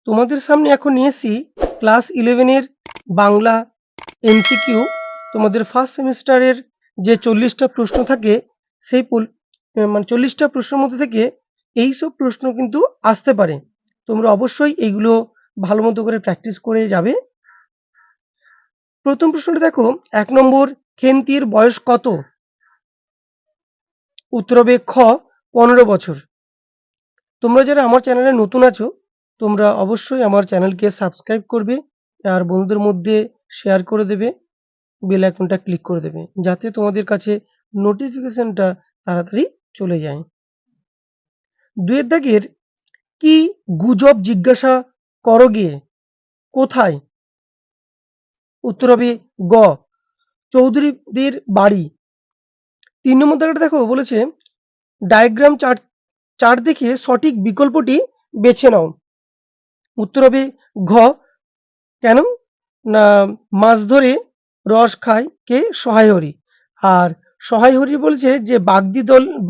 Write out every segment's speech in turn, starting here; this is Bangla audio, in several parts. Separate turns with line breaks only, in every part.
তোমাদের সামনে এখন নিয়ে এসেছি ক্লাস 11 এর বাংলা এমসিকিউ। তোমাদের ফার্স্ট সেমিস্টারের যে 40টা প্রশ্ন থাকে সেই মানে 40টা প্রশ্নের মধ্যে থেকে এইসব প্রশ্ন কিন্তু আসতে পারে। তোমরা অবশ্যই এইগুলো ভালো মতো করে প্র্যাকটিস করে যাবে। প্রথম প্রশ্নটা দেখো, 1 নম্বর, খেন্তির বয়স কত? উত্তর হবে খ 15 বছর। তোমরা যারা আমার চ্যানেলে নতুন আছো, তোমরা অবশ্যই আমার চ্যানেলকে সাবস্ক্রাইব করবে আর বন্ধুদের মধ্যে শেয়ার করে দেবে, বেল আইকনটা ক্লিক করে দেবে যাতে তোমাদের কাছে নোটিফিকেশনটা তাড়াতাড়ি চলে যায়। 2 এর দাগের, কি গুজব জিজ্ঞাসা করো গিয়ে? কোথায়? উত্তর হবে গ চৌধুরীদের বাড়ি। 3 নম্বর দাগটা দেখো, বলেছে ডায়াগ্রাম চার্ট দেখে সঠিক বিকল্পটি বেছে নাও। উত্তর হবে ঘ কেন না মাছ ধরে রস খায় কে? সহায় হরি। আর সহায় হরি বলছে যে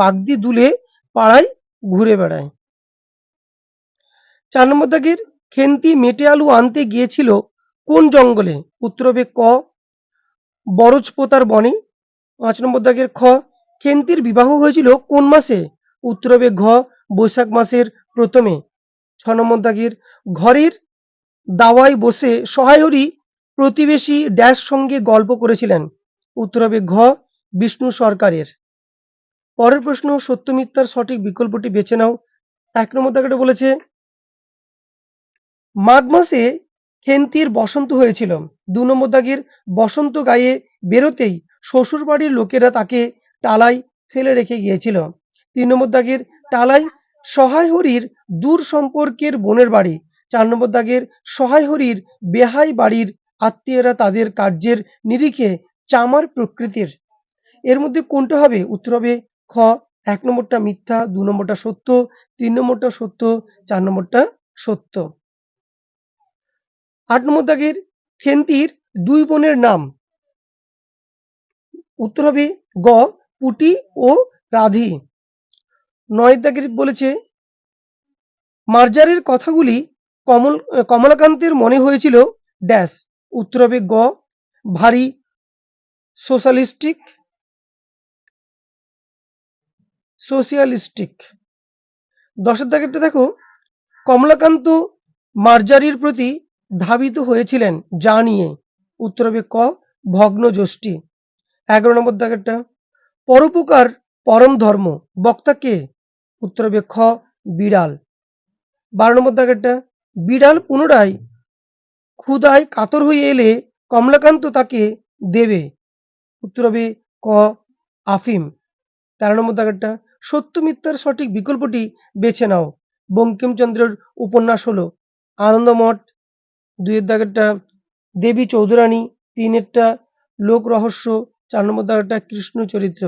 বাগদি দুলে পাড়ায় ঘুরে বেড়ায়। 4 নম্বর দাগের, খেন্তি মেটে আলু আনতে গিয়েছিল কোন জঙ্গলে? উত্তর হবে ক বরজপোতার বনে। 5 নম্বর দাগের খ, খেন্তির বিবাহ হয়েছিল কোন মাসে? উত্তর হবে ঘ বৈশাখ মাসের প্রথমে। 6 নম্বর দাগের, ঘরের দাওয়ায় বসে সহায়রী প্রতিবেশী ড্যাশ সঙ্গে গল্প করেছিলেন। উত্তর হবে ঘ বিষ্ণু সরকারের। পরের প্রশ্ন, সত্য মিথ্যার সঠিক বিকল্পটি বেছে নাও। 1 নম্বর দাগেটা বলেছে মাঘ মাসে খেন্তির বসন্ত হয়েছিল। 2 নম্বর দাগের, বসন্ত গায়ে বেরোতেই শ্বশুর বাড়ির লোকেরা তাকে টালায় ফেলে রেখে গিয়েছিল। 3 নম্বর দাগের, টালায় সহায় হরির দূর সম্পর্কের বোনের বাড়ি। 4 নম্বর দাগের, সহায় হরির বেহাই বাড়ির আত্মীয়রা তাদের কার্যের নিরিখে চামার প্রকৃতির। এর মধ্যে কোনটা হবে? উত্তর হবে খ 1 নম্বরটা মিথ্যা, 2 নম্বরটা সত্য, 3 নম্বরটা সত্য, 4 নম্বরটা সত্য। 8 নম্বর দাগের, খেন্তির 2 বোনের নাম। উত্তর হবে গ পুটি ও রাধি। 9 দাগের বলেছে মার্জারের কথাগুলি কমলাকান্তের মনে হয়েছিল ড্যাশ। উত্তর হবে গ ভারী সোশ্যালিস্টিক। সোশিয়ালিস্টিক। 10 দাগেরটা দেখো, কমলাকান্ত মার্জারির প্রতি ধাবিত হয়েছিলেন যা নিয়ে। উত্তর হবে ক ভগ্ন যষ্টি। 11 নম্বর দাগেরটা, পরোপকার পরম ধর্ম, বক্তা কে? উত্তর হবে খ বিড়াল। 12 নম্বর দাগেরটা, বিড়াল পুনরায় ক্ষুধায় কাতর হয়ে এলে কমলাকান্ত তাকে দেবে। উত্তর হবে ক আফিম। 13 নম্বর দাগেরটা, সত্য মিথ্যার সঠিক বিকল্পটি বেছে নাও। বঙ্কিমচন্দ্রের উপন্যাস হলো আনন্দমঠ। 2 এর দাগেরটা দেবী চৌধুরানী, 3 এরটা লোক রহস্য, 4 নম্বর দাগেরটা কৃষ্ণ চরিত্র।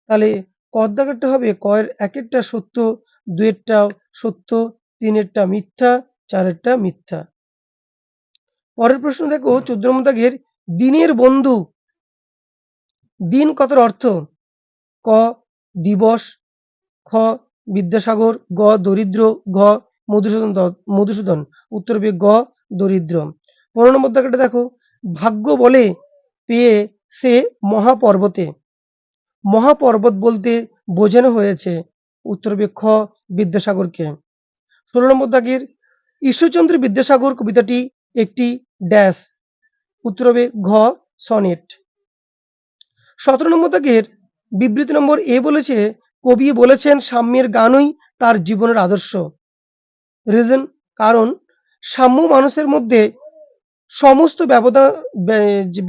তাহলে ক দাগেরটা হবে ক এর 1 এরটা সত্য, 2 এরটা সত্য, 3 এরটা মিথ্যা, 4 এরটা মিথ্যা। পরের প্রশ্ন দেখো, 14 নম্বর দাগের, দিনের বন্ধু দিন কথার অর্থ? ক দিবস, খ বিদ্যাসাগর, গ দরিদ্র, ঘ মধুসূদন। উত্তর হবে গ দরিদ্র। 15 নম্বর দাগেরটা দেখো, ভাগ্য বলে পেয়ে সে মহাপর্বতে। মহাপর্বত বলতে বোঝানো হয়েছে। উত্তর হবে খ বিদ্যাসাগরকে। 16 নম্বর দাগের, ঈশ্বরচন্দ্র বিদ্যাসাগর কবিতাটি একটি ড্যাশ। উত্তর হবে ঘ সনেট। 17 নম্বর দাগের, বিবৃতি নম্বর এ বলেছে কবি বলেছেন সাম্যের গানই তার জীবনের আদর্শ। রিজন, কারণ সাম্য মানুষের মধ্যে সমস্ত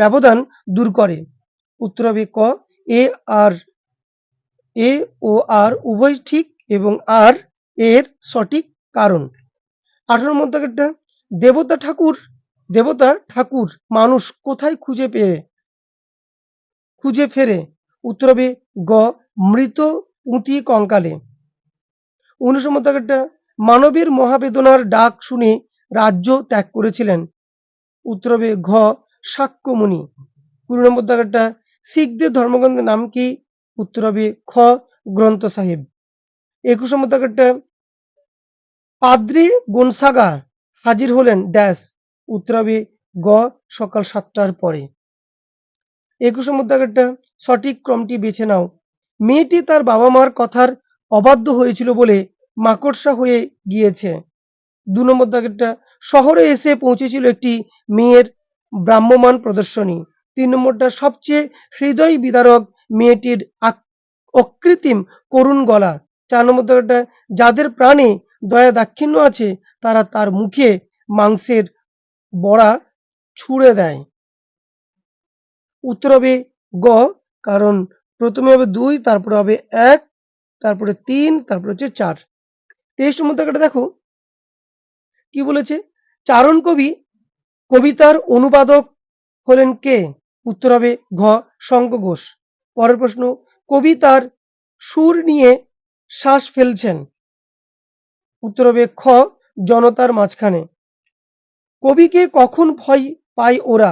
ব্যবধান দূর করে। উত্তর হবে ক এ আর এ ও আর উভয় ঠিক এবং আর এর সঠিক কারণ। 18 নম্বর দাগেরটা, দেবতা ঠাকুর মানুষ কোথায় খুঁজে ফেরে? উত্তর হবে গ মৃত পুঁতি কঙ্কালে। 19 নম্বর দাগেরটা, মানবের মহাবেদনার ডাক শুনে রাজ্য ত্যাগ করেছিলেন। উত্তর হবে ঘ শাক্যমুনি। 20 নম্বর দাগেরটা, শিখদের ধর্মগ্রন্থের নাম কি? উত্তর হবে খ গ্রন্থ সাহিব। 21 নম্বর দাগেরটা, পাদ্রি গোনসাগা হাজির হলেন ড্যাশ, উত্তর হবে গ সকাল 7টার পরে। 21 নম্বর দাগেরটা সঠিক ক্রমটি বেছে নাও। মেয়েটি তার বাবা মার কথার অবাধ্য হয়েছিল বলে মাকড়সা হয়ে গিয়েছে। 2 নম্বর দাগেরটা শহরে এসে পৌঁছেছিল একটি মেয়ের ভ্রাম্যমাণ প্রদর্শনী। 3 নম্বরটা সবচেয়ে হৃদয় বিদারক মেয়েটির অকৃত্রিম করুণ গলা। 4 নম্বর দাগেরটা যাদের প্রাণে দয়া দাক্ষিণ্য আছে তারা তার মুখে মাংসের বড়া ছুঁড়ে দেয়। উত্তর হবে গ, কারণ প্রথমে হবে 2, তারপরে হবে 1, তারপরে 3, তারপরে হচ্ছে 4। 23 নম্বর দাগটা দেখো কি বলেছে, চারণ কবি কবিতার অনুবাদক হলেন কে? উত্তর হবে ঘ শঙ্খ ঘোষ। পরের প্রশ্ন, কবি তার সুর নিয়ে শ্বাস ফেলছেন। উত্তর হবে খ জনতার মাঝখানে। কবিকে কখন ভয় পায় ওরা?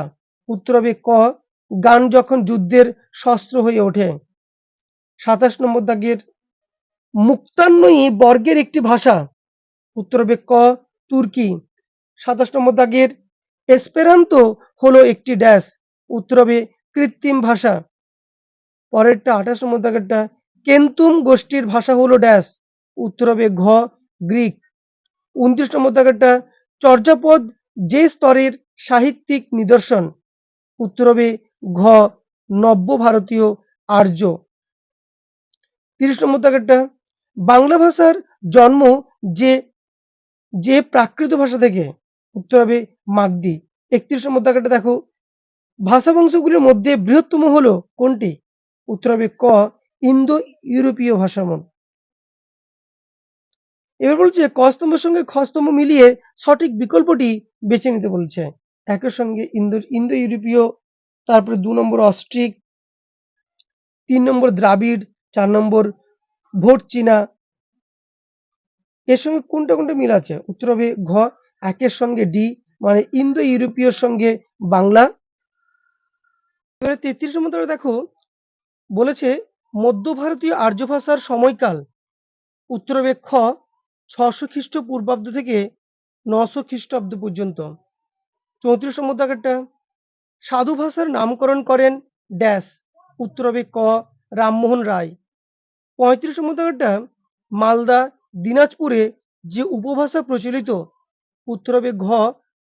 উত্তর হবে ক গান যখন যুদ্ধের শস্ত্র হয়ে ওঠে। 27 নম্বর দাগের মুক্তান্বয়ী বর্গের একটি ভাষা। উত্তর হবে ক তুর্কি। 27 নম্বর দাগের এসপেরান্তো হলো একটি ড্যাশ। উত্তর হবে কৃত্রিম ভাষা। পরেরটা 28 নম্বর দাগেরটা কেন্তুম গোষ্ঠীর ভাষা হলো ড্যাশ। উত্তর হবে ঘ গ্রিক। 29 নম্বর দাগেরটা চর্যাপদ যে স্তরের সাহিত্যিক নিদর্শন। উত্তর হবে ঘ নব্য ভারতীয় আর্য। 30 নম্বর দাগেরটা বাংলা ভাষার জন্ম যে যে প্রাকৃত ভাষা থেকে। উত্তর হবে মাগধি। 31 নম্বর দাগেরটা দেখো ভাষা বংশগুলির মধ্যে বৃহত্তম হলো কোনটি? উত্তর হবে ক ইন্দো ইউরোপীয় ভাষামন। এবার বলছে ক স্তম্ভের সঙ্গে খ স্তম্ভ মিলিয়ে সঠিক বিকল্পটি বেছে নিতে বলছে। একের সঙ্গে ইন্দো ইউরোপীয়, তারপরে 2 নম্বর অস্ট্রিক, 3 নম্বর দ্রাবিড়, 4 নম্বর ভোট চীনা। এর সঙ্গে কোনটা কোনটা মিল আছে? উত্তর হবে ঘ একের সঙ্গে ডি, মানে ইন্দো ইউরোপীয়র সঙ্গে বাংলা। এবারে 33 নম্বর দেখো বলেছে মধ্য ভারতীয় আর্য ভাষার সময়কাল। উত্তর হবে খ 600 খ্রিস্টপূর্বাব্দ থেকে 900 খ্রিস্টাব্দ পর্যন্ত। 34 নম্বর দাগেরটা সাধু ভাষার নামকরণ করেন ড্যাশ। উত্তর হবে ক রামমোহন রায়। 35 নম্বর দাগেরটা মালদা দিনাজপুরে যে উপভাষা প্রচলিত। উত্তর হবে ঘ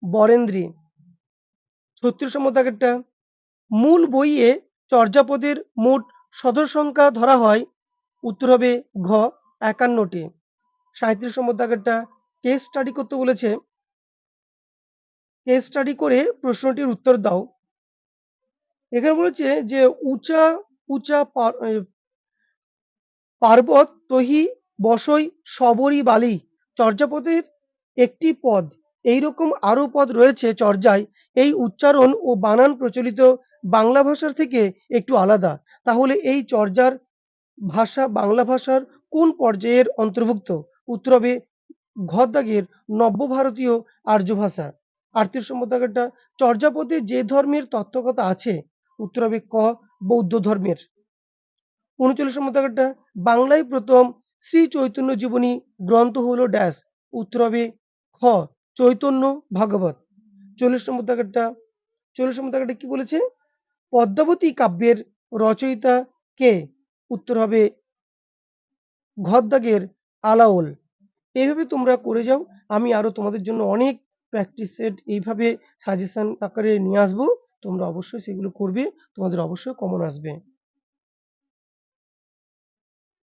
বরেন্দ্রী। 36 নম্বর দাগেরটা মূল বইয়ে চর্যাপদের মোট সদর সংখ্যা ধরা হয়। উত্তর হবে ঘ 51টি। 37 নম্বর দাগেরটা কেস স্টাডি করতে বলেছে। কেস স্টাডি করে প্রশ্নটির উত্তর দাও। এখানে বলেছে যে উঁচা উঁচা পার্বত তহি বসই সবরি বালি চর্যাপদের একটি পদ। এইরকম আরো পদ রয়েছে চর্যায়, এই উচ্চারণ ও বানান প্রচলিত বাংলা ভাষার থেকে একটু আলাদা। তাহলে এই চর্যার ভাষা বাংলা ভাষার কোন পর্যায়ের অন্তর্ভুক্ত? উত্তর হবে ঘ দাগের নব্য ভারতীয় আর্য ভাষা। 38 নম্বর দাগেরটা চর্যাপদে যে ধর্মের তত্ত্বকথা আছে। উত্তর হবে ক বৌদ্ধ ধর্মের। 39 নম্বর দাগেরটা বাংলায় প্রথম শ্রী চৈতন্য জীবনী গ্রন্থ হলো ড্যাশ। উত্তর হবে খ চৈতন্য ভাগবত। 40 নম্বর দাগেরটা 40 নম্বর দাগেরটা কি বলেছে? পদ্মাবতী কাব্যের রচয়িতা কে? উত্তর হবে ঘ দাগের আলাওল। এইভাবে তোমরা করে যাও। আমি আরো তোমাদের জন্য অনেক প্র্যাকটিস সেট এইভাবে সাজেশন আকারে নিয়ে আসবো। তোমরা অবশ্যই সেগুলো করবে, তোমাদের অবশ্যই কমন আসবে।